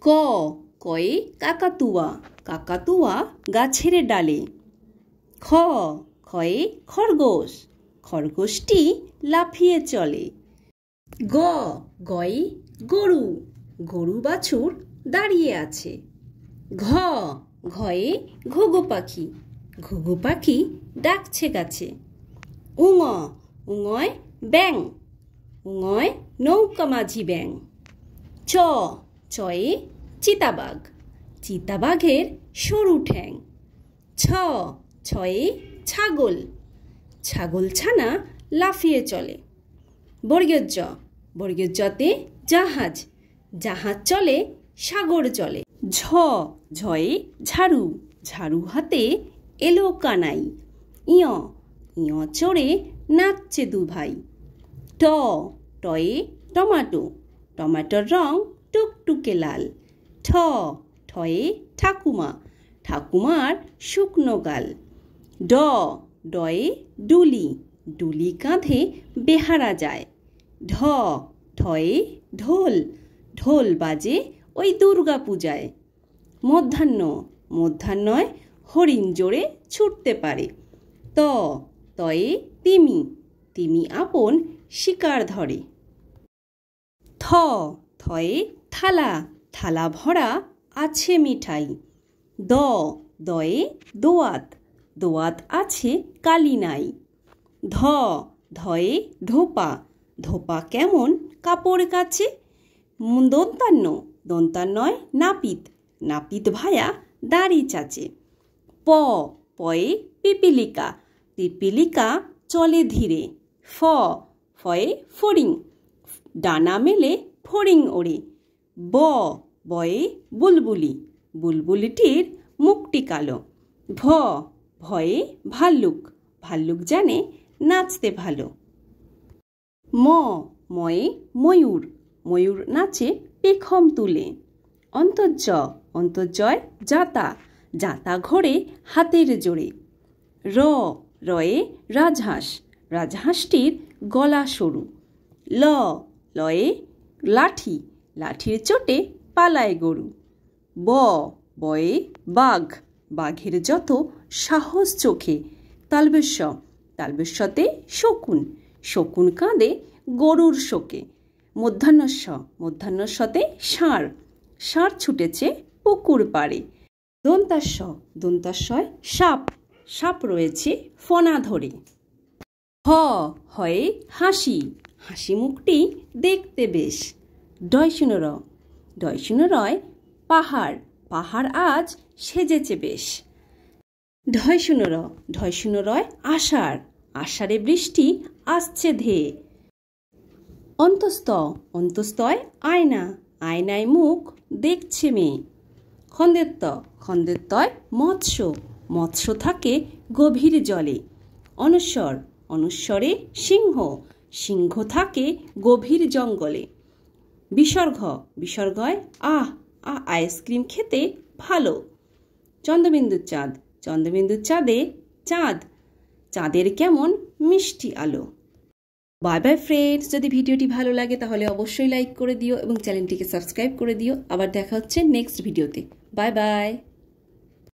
ক কয়ে কাকাতুয়া, কাকাতুয়া গাছের ডালে। খ খয়ে খরগোশ, খরগোশটি লাফিয়ে চলে। গ গয়ে গরু, গরু বাছুর দাঁড়িয়ে আছে। ঘ ঘয়ে ঘুঘু পাখি, ঘুঘু পাখি ডাকছে গাছে। উঙ উঙয় ব্যাং, উঙয় নৌকা মাঝি ব্যাং। চ চয়ে চিতাবাঘ, চিতাবাঘের সরু ঠ্যাং। ছ ছয়ে ছাগল, ছাগল ছানা লাফিয়ে চলে। বর্গীয় জ, বর্গীয় জতে জাহাজ, জাহাজ চলে সাগর চলে। ঝ ঝয়ে ঝাড়ু, ঝাড়ু হাতে এলো কানাই। ইয় ইয় চড়ে নাচছে দুভাই। ট টয়ে টমাটো, টমাটোর রং টুকটুকে লাল। ঠ ঠয়ে ঠাকুমা, ঠাকুমার শুকনো গাল। ড ডয়ে ডুলি, ডুলি কাঁধে বেহারা যায়। ঢ ঢয়ে ঢোল, ঢোল বাজে ওই দুর্গা পূজায়। মধ্যাহ্ন, মধ্যাহ্নয় হরিণ জোরে ছুটতে পারে। ত তয়ে তিমি, তিমি আপন শিকার ধরে। থ থয়ে থালা, থালা ভরা আছে মিঠাই। দ দয়ে দোয়াত, দোয়াত আছে কালি নাই। ধ ধয়ে ধোপা, ধোপা কেমন কাপড় কাচে। দন্তান্ন, দন্তান্নয় নাপিত, নাপিত ভায়া দাড়ি চাচে। প পয়ে পিপিলিকা, পিপিলিকা চলে ধীরে। ফ ফয়ে ফড়িং, ডানা মেলে ফড়িং ওড়ে। ব বয়ে বুলবুলি, বুলবুলিটির মুখটি কালো। ভ ভয়ে ভাল্লুক, ভাল্লুক জানে নাচতে ভালো। ম ময়ে ময়ূর, ময়ূর নাচে পেখম তুলে। অন্তর্জ, অন্তর্জয় জাতা, জাতা ঘোরে হাতের জোরে। র রয়ে রাজহাঁস, রাজহাঁসটির গলা সরু। ল লয়ে লাঠি, লাঠির চোটে পালায় গরু। ব বয়ে বাঘ, বাঘের যত সাহস চোখে। তালবেশ্য, তালবেশ্যতে শকুন, শকুন কাঁদে গরুর শোকে। মধ্যাহ্নস্য, মধ্যাহ্নস্যতে ষাঁড়, ষাঁড় ছুটেছে পুকুর পাড়ে। দন্তাস্য, দন্তাস্যয় সাপ, সাপ রয়েছে ফনা ধরে। হ হয়ে হাসি, হাসি মুখটি দেখতে বেশ। ডয়শূন্য র, ডয়শূন্য রয় পাহাড়, পাহাড় আজ সেজেছে বেশ। ঢয়শূন্য র, ঢয়শূন্য রয় আষাঢ়, আষাঢ়ে বৃষ্টি আসছে ধেয়ে। অন্তস্থ, অন্তস্থয় আয়না, আয়নায় মুখ দেখছে মেয়ে। খন্দেত্ব, খন্দেত্বয় মৎস্য, মৎস্য থাকে গভীর জলে। অনস্বর, অনস্বরে সিংহ, সিংহ থাকে গভীর জঙ্গলে। বিসর্গ, বিসর্গয় আইসক্রিম খেতে ভালো। চন্দ্রবিন্দুর চাঁদ, চন্দ্রবিন্দুর চাঁদে চাঁদ, চাঁদের কেমন মিষ্টি আলো। বাই বাই ফ্রেন্ডস, যদি ভিডিওটি ভালো লাগে তাহলে অবশ্যই লাইক করে দিও এবং চ্যানেলটিকে সাবস্ক্রাইব করে দিও। আবার দেখা হচ্ছে নেক্সট ভিডিওতে। Bye bye.